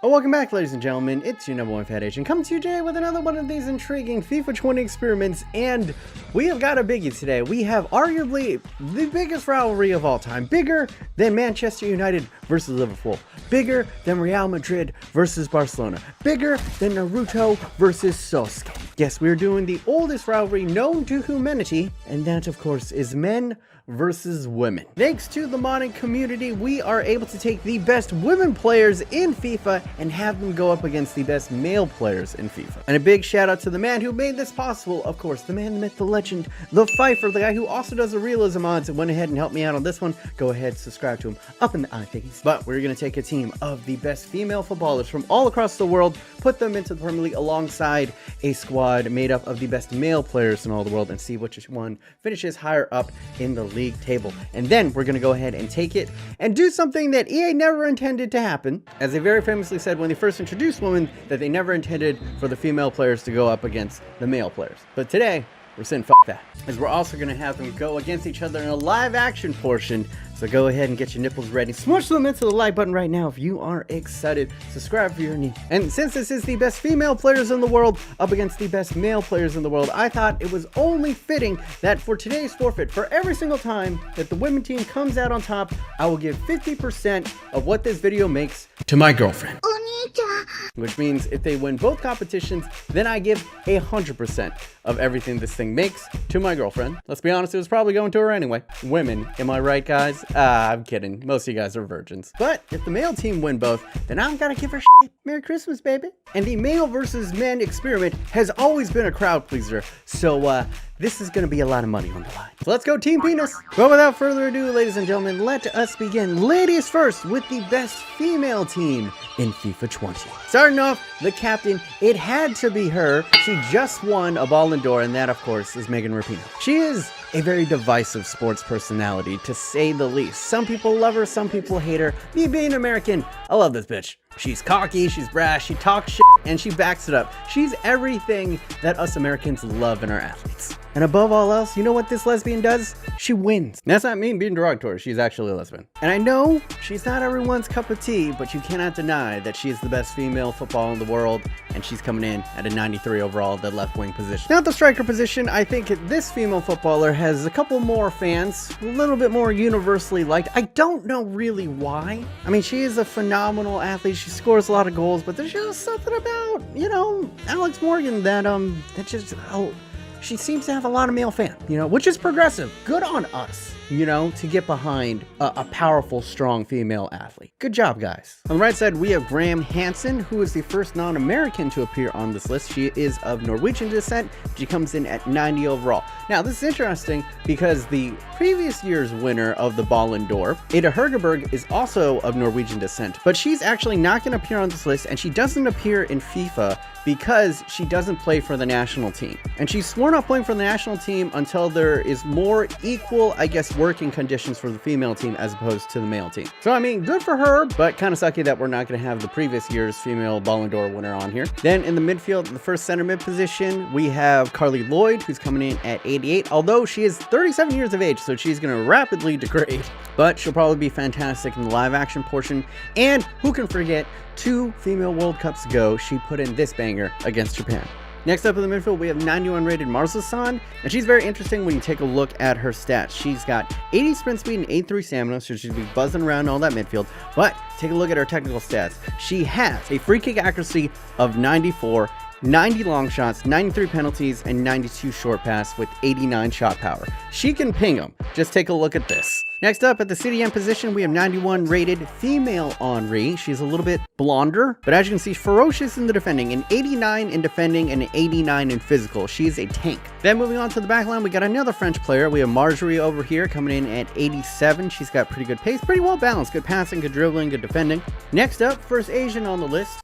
Welcome back, ladies and gentlemen. It's your number one fat Asian coming to you today with another one of these intriguing FIFA 20 experiments, and we have got a biggie today. We have arguably the biggest rivalry of all time, bigger than Manchester United versus Liverpool, bigger than Real Madrid versus Barcelona, bigger than Naruto versus Sasuke. Yes, we're doing the oldest rivalry known to humanity, and that, of course, is men versus women. Thanks to the modding community, we are able to take the best women players in FIFA and have them go up against the best male players in FIFA. And a big shout out to the man who made this possible, of course, the man, the myth, the legend, the Pfeiffer, the guy who also does the realism mods and went ahead and helped me out on this one. Go ahead, subscribe to him up in the eye thingies. But we're going to take a team of the best female footballers from all across the world, put them into the Premier League alongside a squad made up of the best male players in all the world and see which one finishes higher up in the league table. And then we're going to go ahead and take it and do something that EA never intended to happen. As they very famously said when they first introduced women, that they never intended for the female players to go up against the male players. But today, we're saying fuck that, as we're also going to have them go against each other in a live action portion. So go ahead and get your nipples ready. Smush them into the like button right now if you are excited. Subscribe for your need. And since this is the best female players in the world up against the best male players in the world, I thought it was only fitting that for today's forfeit, for every single time that the women team comes out on top, I will give 50% of what this video makes to my girlfriend. Which means if they win both competitions, then I give 100% of everything this thing makes to my girlfriend. Let's be honest, it was probably going to her anyway. Women, am I right, guys? I'm kidding. Most of you guys are virgins. But if the male team win both, then I'm gonna give her shit. Merry Christmas, baby. And the male versus men experiment has always been a crowd pleaser. So, this is going to be a lot of money on the line. So let's go Team Penis. But without further ado, ladies and gentlemen, let us begin. Ladies first with the best female team in FIFA 20. Starting off, the captain, it had to be her. She just won a Ballon d'Or, and that, of course, is Megan Rapinoe. She is a very divisive sports personality, to say the least. Some people love her, some people hate her. Me being American, I love this bitch. She's cocky, she's brash, she talks shit, and she backs it up. She's everything that us Americans love in our athletes. And above all else, you know what this lesbian does? She wins. And that's not me being derogatory, she's actually a lesbian. And I know she's not everyone's cup of tea, but you cannot deny that she is the best female footballer in the world, and she's coming in at a 93 overall at the left wing position. Now at the striker position, I think this female footballer has a couple more fans, a little bit more universally liked. I don't know really why. I mean, she is a phenomenal athlete, she scores a lot of goals, but there's just something about, you know, Alex Morgan that just, she seems to have a lot of male fans, you know, which is progressive. Good on us, you know, to get behind a powerful, strong female athlete. Good job, guys. On the right side, we have Graham Hansen, who is the first non-American to appear on this list. She is of Norwegian descent. She comes in at 90 overall. Now, this is interesting because the previous year's winner of the Ballon d'Or, Ada Hegerberg, is also of Norwegian descent, but she's actually not going to appear on this list, and she doesn't appear in FIFA because she doesn't play for the national team. And she's sworn off playing for the national team until there is more equal, I guess, working conditions for the female team as opposed to the male team. So, I mean, good for her, but kind of sucky that we're not going to have the previous year's female Ballon d'Or winner on here. Then in the midfield, the first center mid position, we have Carly Lloyd, who's coming in at 88, although she is 37 years of age, so she's going to rapidly degrade, but she'll probably be fantastic in the live action portion. And who can forget, 2 female World Cups ago, she put in this banger against Japan. Next up in the midfield, we have 91 rated Marza-san, and she's very interesting when you take a look at her stats. She's got 80 sprint speed and 83 stamina, so she'll be buzzing around all that midfield. But take a look at her technical stats. She has a free kick accuracy of 94, 90 long shots, 93 penalties, and 92 short pass with 89 shot power. She can ping them. Just take a look at this. Next up at the CDM position, we have 91 rated female Henri. She's a little bit blonder, but as you can see, ferocious in the defending, an 89 in defending and an 89 in physical. She's a tank. Then moving on to the back line, we got another French player. We have Marjorie over here coming in at 87. She's got pretty good pace, pretty well balanced, good passing, good dribbling, good defending. Next up, first Asian on the list.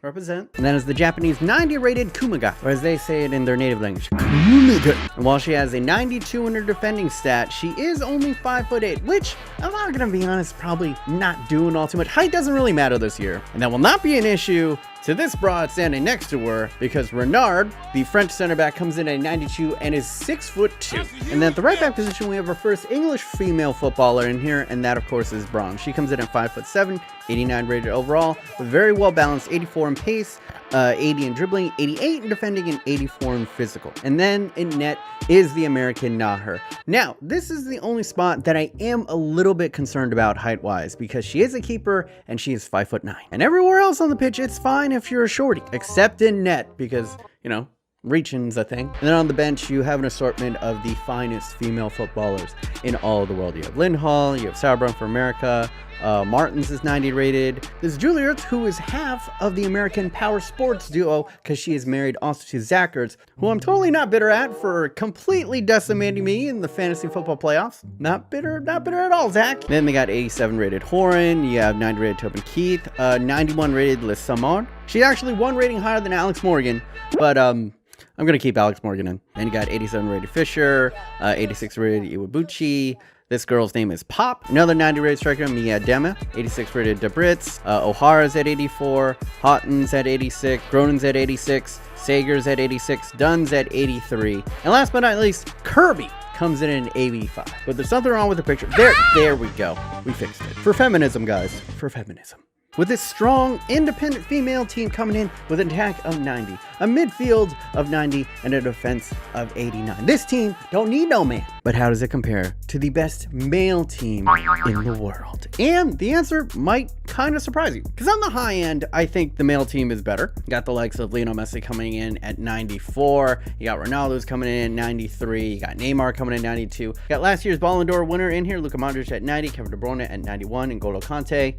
Represent. And that is the Japanese 90 rated Kumaga, or as they say it in their native language, Kumaga. And while she has a 92 in her defending stat, she is only 5'8", which I'm not gonna be honest, probably not doing all too much. Height doesn't really matter this year, and that will not be an issue to this broad standing next to her, because Renard, the French center back, comes in at 92 and is 6'2". And then at the right back position, we have our first English female footballer in here, and that of course is Braun. She comes in at 5'7", 89 rated overall, with very well balanced 84 in pace, 80 in dribbling, 88 in defending, and 84 in physical. And then in net is the American Naher. Now, this is the only spot that I am a little bit concerned about height-wise, because she is a keeper and she is 5'9". And everywhere else on the pitch, it's fine if you're a shorty, except in net, because, you know, reaching's a thing. And then on the bench, you have an assortment of the finest female footballers in all of the world. You have Lynn Hall, you have Sauerbrunn for America, Martins is 90 rated. There's Julie Ertz, who is half of the American Power Sports duo, because she is married also to Zach Ertz, who I'm totally not bitter at for completely decimating me in the fantasy football playoffs. Not bitter at all, Zach. Then they got 87 rated Horan, you have 90 rated Tobin Keith, 91 rated Liz Samar. She's actually one rating higher than Alex Morgan, but I'm going to keep Alex Morgan in. Then you got 87 rated Fisher, 86 rated Iwabuchi. This girl's name is Pop. Another 90 rated striker, Mia Dema. 86 rated Debritz. O'Hara's at 84. Houghton's at 86. Gronin's at 86. Sager's at 86. Dunn's at 83. And last but not least, Kirby comes in at 85. But there's something wrong with the picture. There we go. We fixed it. For feminism, guys. For feminism. With this strong, independent female team coming in with an attack of 90, a midfield of 90, and a defense of 89. This team don't need no man. But how does it compare to the best male team in the world? And the answer might kind of surprise you. Because on the high end, I think the male team is better. You got the likes of Lionel Messi coming in at 94. You got Ronaldo's coming in at 93. You got Neymar coming in at 92. You got last year's Ballon d'Or winner in here, Luka Modric at 90, Kevin De Bruyne at 91, and N'Golo Kante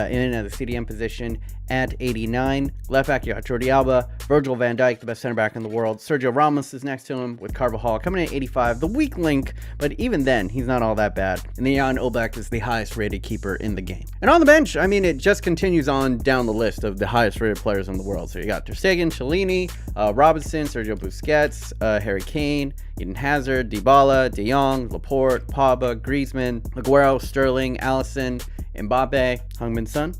in at the CDM position at 89. Left back, you got Jordi Alba, Virgil van Dijk, the best center back in the world. Sergio Ramos is next to him with Carvajal coming in at 85, the weak link, but even then, he's not all that bad. And then Jan Oblak is the highest rated keeper in the game. And on the bench, I mean, it just continues on down the list of the highest rated players in the world. So you got Ter Stegen, Chiellini, Robinson, Sergio Busquets, Harry Kane, Eden Hazard, Dybala, De Jong, Laporte, Pogba, Griezmann, Aguero, Sterling, Alisson, Mbappe, Heung-min Son,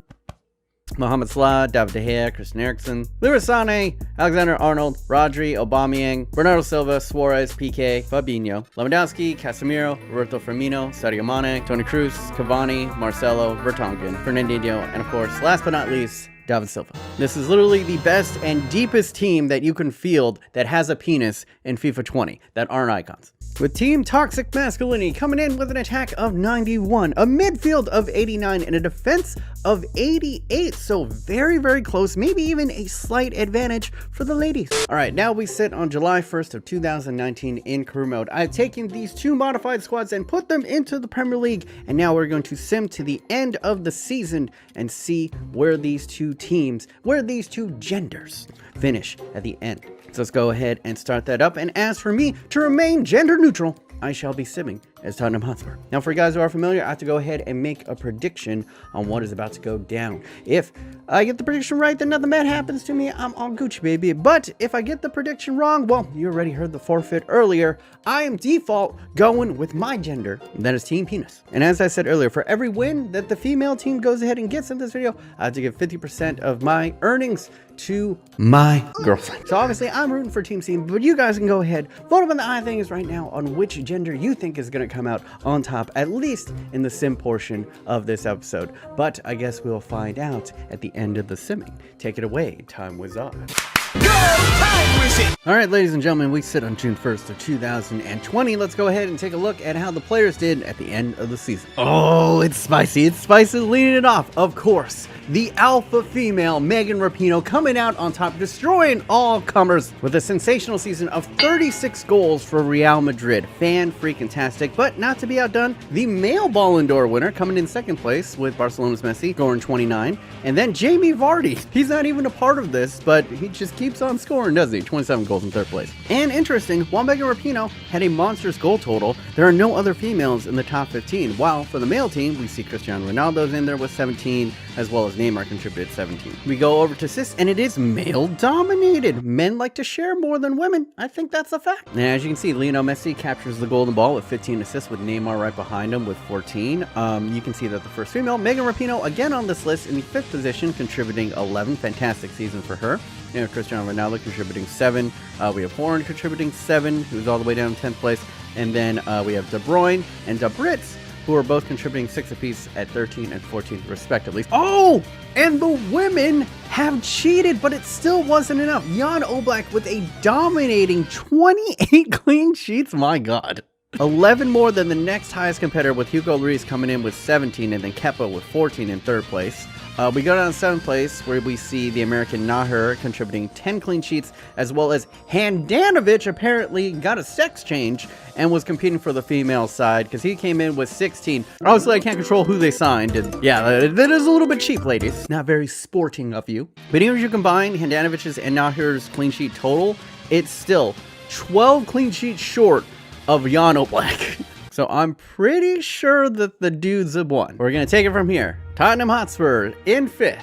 Mohamed Salah, David De Gea, Christian Eriksen, Leroy Sané, Alexander Arnold, Rodri, Aubameyang, Bernardo Silva, Suarez, Piqué, Fabinho, Lewandowski, Casemiro, Roberto Firmino, Sadio Mane, Toni Kroos, Cavani, Marcelo, Vertonghen, Fernandinho, and of course, last but not least, David Silva. This is literally the best and deepest team that you can field that has a penis in FIFA 20 that aren't icons. With Team Toxic Masculinity coming in with an attack of 91, a midfield of 89, and a defense of 88. So very, very close, maybe even a slight advantage for the ladies. All right, now we sit on July 1st of 2019 in career mode. I've taken these two modified squads and put them into the Premier League, and now we're going to sim to the end of the season and see where these two teams, where these two genders finish at the end. So let's go ahead and start that up. And as for me, to remain gender neutral, I shall be simming as Tottenham Hotspur. Now, for you guys who are familiar, I have to go ahead and make a prediction on what is about to go down. If I get the prediction right, then nothing bad happens to me. I'm all Gucci, baby. But if I get the prediction wrong, well, you already heard the forfeit earlier. I am default going with my gender, and that is Team Penis. And as I said earlier, for every win that the female team goes ahead and gets in this video, I have to give 50% of my earnings to my girlfriend. So obviously I'm rooting for Team C, but you guys can go ahead, vote up on the I thing is right now on which gender you think is going to come out on top, at least in the sim portion of this episode. But I guess we'll find out at the end of the simming. Take it away, Time Wizard. All right, ladies and gentlemen, we sit on June 1st of 2020. Let's go ahead and take a look at how the players did at the end of the season. Oh, it's spicy. It's spicy, leading it off. Of course, the alpha female Megan Rapinoe coming out on top, destroying all comers with a sensational season of 36 goals for Real Madrid. Fan-freaking-tastic, but not to be outdone, the male Ballon d'Or winner coming in second place with Barcelona's Messi, scoring 29. And then Jamie Vardy. He's not even a part of this, but he just keeps on scoring, doesn't he? 27 goals in third place. And interesting, while Megan Rapinoe had a monstrous goal total, there are no other females in the top 15. While for the male team, we see Cristiano Ronaldo's in there with 17, as well as Neymar contributed 17. We go over to assists, and it is male dominated. Men like to share more than women. I think that's a fact. And as you can see, Lionel Messi captures the golden ball with 15 assists, with Neymar right behind him with 14. You can see that the first female, Megan Rapinoe, again on this list in the 5th position, contributing 11. Fantastic season for her. You know, Cristiano Ronaldo contributing 7. We have Horn contributing 7, who's all the way down in 10th place. And then we have De Bruyne and De Brits, who are both contributing 6 apiece at 13 and 14 respectively. Oh, and the women have cheated, but it still wasn't enough. Jan Oblak with a dominating 28 clean sheets. My God. 11 more than the next highest competitor, with Hugo Lloris coming in with 17, and then Kepa with 14 in 3rd place. We go down to 7th place, where we see the American Naher contributing 10 clean sheets, as well as Handanovic apparently got a sex change and was competing for the female side, because he came in with 16. Obviously, I can't control who they signed, and yeah, that is a little bit cheap, ladies. Not very sporting of you. But even if you combine Handanovic's and Naher's clean sheet total, it's still 12 clean sheets short of Jan Oblak. So I'm pretty sure that the dudes have won. We're going to take it from here. Tottenham Hotspur in 5th.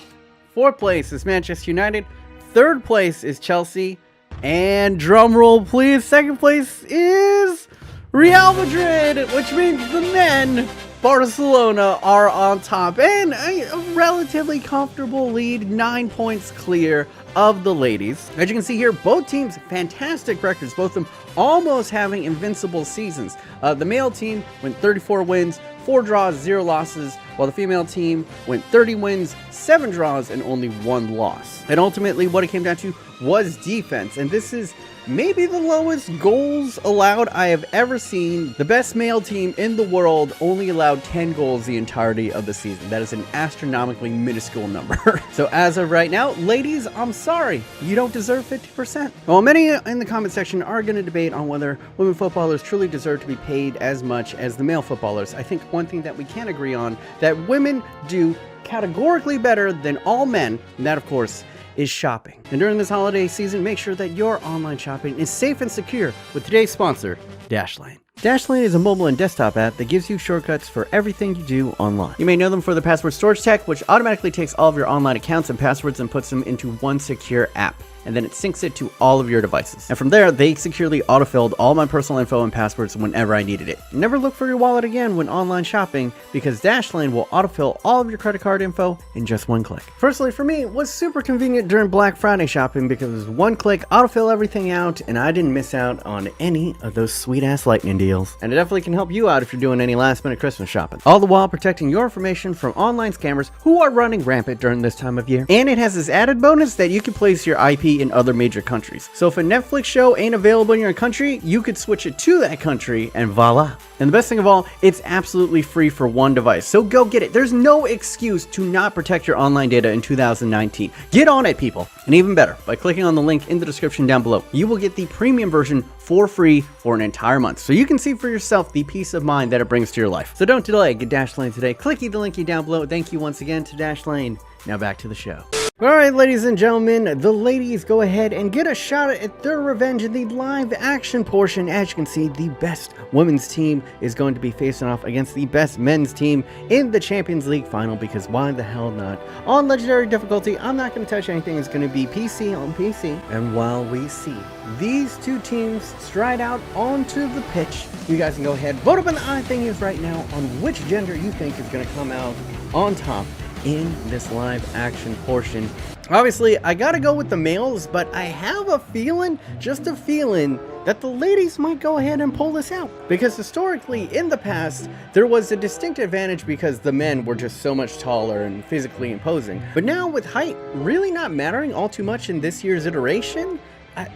4th place is Manchester United. 3rd place is Chelsea. And drum roll please, 2nd place is Real Madrid, which means the men, Barcelona, are on top. And a relatively comfortable lead, 9 points clear of the ladies. As you can see here, both teams, fantastic records, both of them almost having invincible seasons. The male team went 34 wins, 4 draws, 0 losses, while the female team went 30 wins, 7 draws, and only 1 loss. And ultimately, what it came down to was defense, and this is maybe the lowest goals allowed I have ever seen. The best male team in the world only allowed 10 goals the entirety of the season. That is an astronomically minuscule number. So as of right now, ladies, I'm sorry, you don't deserve 50%. Well, many in the comment section are going to debate on whether women footballers truly deserve to be paid as much as the male footballers. I think one thing that we can agree on, that women do categorically better than all men, and that of course is shopping. And during this holiday season, make sure that your online shopping is safe and secure with today's sponsor, Dashlane. Dashlane is a mobile and desktop app that gives you shortcuts for everything you do online. You may know them for the password storage tech, which automatically takes all of your online accounts and passwords and puts them into one secure app, and then it syncs it to all of your devices. And from there, they securely autofilled all my personal info and passwords whenever I needed it. Never look for your wallet again when online shopping, because Dashlane will autofill all of your credit card info in just one click. Personally, for me, it was super convenient during Black Friday shopping, because it was one click, autofill everything out, and I didn't miss out on any of those sweet-ass lightning deals. And it definitely can help you out if you're doing any last-minute Christmas shopping. All the while protecting your information from online scammers who are running rampant during this time of year. And it has this added bonus that you can place your IP in other major countries. So if a Netflix show ain't available in your country, you could switch it to that country, and voila. And the best thing of all, it's absolutely free for one device. So go get it. There's no excuse to not protect your online data in 2019. Get on it, people. And even better, by clicking on the link in the description down below, you will get the premium version for free for an entire month. So you can see for yourself the peace of mind that it brings to your life. So don't delay, get Dashlane today. Clicky the linky down below. Thank you once again to Dashlane. Now back to the show. Alright, ladies and gentlemen, the ladies go ahead and get a shot at their revenge in the live action portion. As you can see, the best women's team is going to be facing off against the best men's team in the Champions League final, because why the hell not? On legendary difficulty, I'm not going to touch anything. It's going to be PC on PC. And while we see these two teams stride out onto the pitch, you guys can go ahead, vote up in the eye thingies right now on which gender you think is going to come out on top in this live action portion. Obviously, I gotta go with the males, but I have a feeling, just a feeling, that the ladies might go ahead and pull this out. Because historically, in the past, there was a distinct advantage because the men were just so much taller and physically imposing. But now, with height really not mattering all too much in this year's iteration,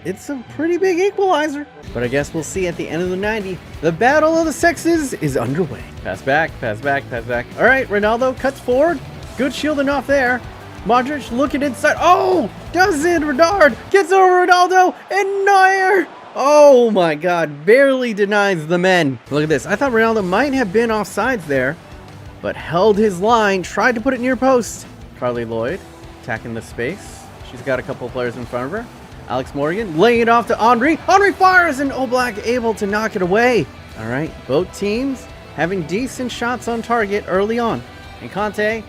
it's a pretty big equalizer. But I guess we'll see at the end of the 90. The battle of the sexes is underway. Pass back, pass back, pass back. All right, Ronaldo cuts forward. Good shielding off there. Modric looking inside. Oh, does it? Renard gets over Ronaldo, and Neuer. Oh my God, barely denies the men. Look at this. I thought Ronaldo might have been offsides there, but held his line, tried to put it near post. Carly Lloyd attacking the space. She's got a couple of players in front of her. Alex Morgan laying it off to Henry. Henry fires, and Oblak able to knock it away. All right, both teams having decent shots on target early on. And Conte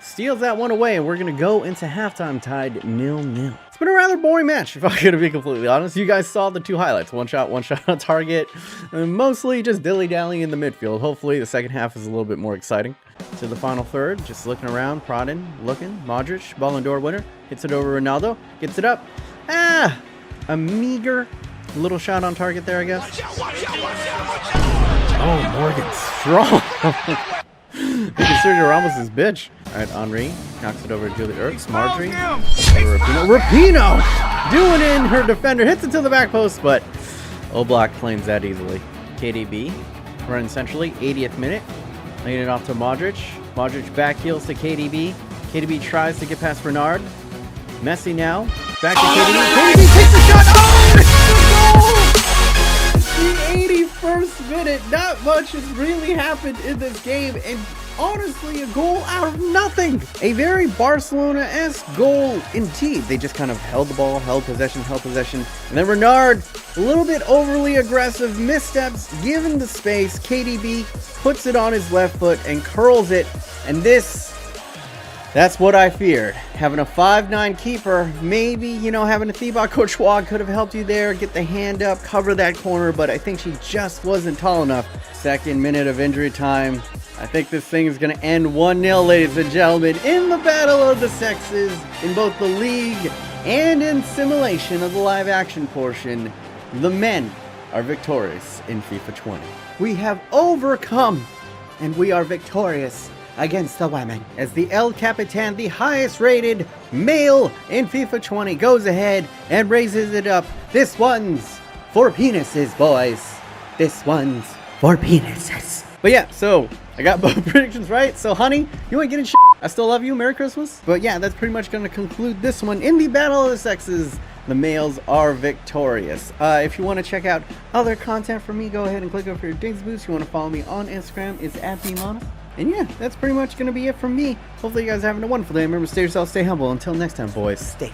steals that one away, and we're going to go into halftime tied 0-0. It's been a rather boring match, if I'm going to be completely honest. You guys saw the two highlights. One shot on target. And mostly just dilly-dallying in the midfield. Hopefully the second half is a little bit more exciting. To the final third, just looking around, prodding, looking. Modric, Ballon d'Or winner, hits it over Ronaldo, gets it up. A meager little shot on target there, I guess. Oh, Morgan strong. They can Sergio Ramos' bitch. All right, Henry knocks it over to Julie Ertz. Marjorie over Rapinoe doing in her defender, hits it to the back post, but Oblak claims that easily. KDB running centrally, 80th minute. Laying it off to Modric. Modric back heels to KDB. KDB tries to get past Bernard. Messi now. Back to KDB. KDB takes the shot. Oh, it's a goal! The 81st minute. Not much has really happened in this game. And honestly, a goal out of nothing. A very Barcelona-esque goal indeed. They just kind of held the ball, held possession. And then Bernard, a little bit overly aggressive, missteps, given the space. KDB puts it on his left foot and curls it. And that's what I feared. Having a 5'9" keeper, maybe, having a Thibaut Courtois could have helped you there, get the hand up, cover that corner, but I think she just wasn't tall enough. Second minute of injury time. I think this thing is going to end 1-0, ladies and gentlemen, in the battle of the sexes, in both the league and in simulation of the live action portion. The men are victorious in FIFA 20. We have overcome, and we are victorious against the women, as the El Capitan, the highest rated male in FIFA 20, goes ahead and raises it up. This one's for penises, boys. This one's for penises. But yeah, so I got both predictions right. So honey, you ain't getting shit. I still love you. Merry Christmas. But yeah, that's pretty much going to conclude this one. In the battle of the sexes, the males are victorious. If you want to check out other content from me, go ahead and click over your Digs Boost. If you want to follow me on Instagram, it's at BMOnus. And yeah, that's pretty much going to be it from me. Hopefully you guys are having a wonderful day. Remember, stay yourself, stay humble. Until next time, boys, stay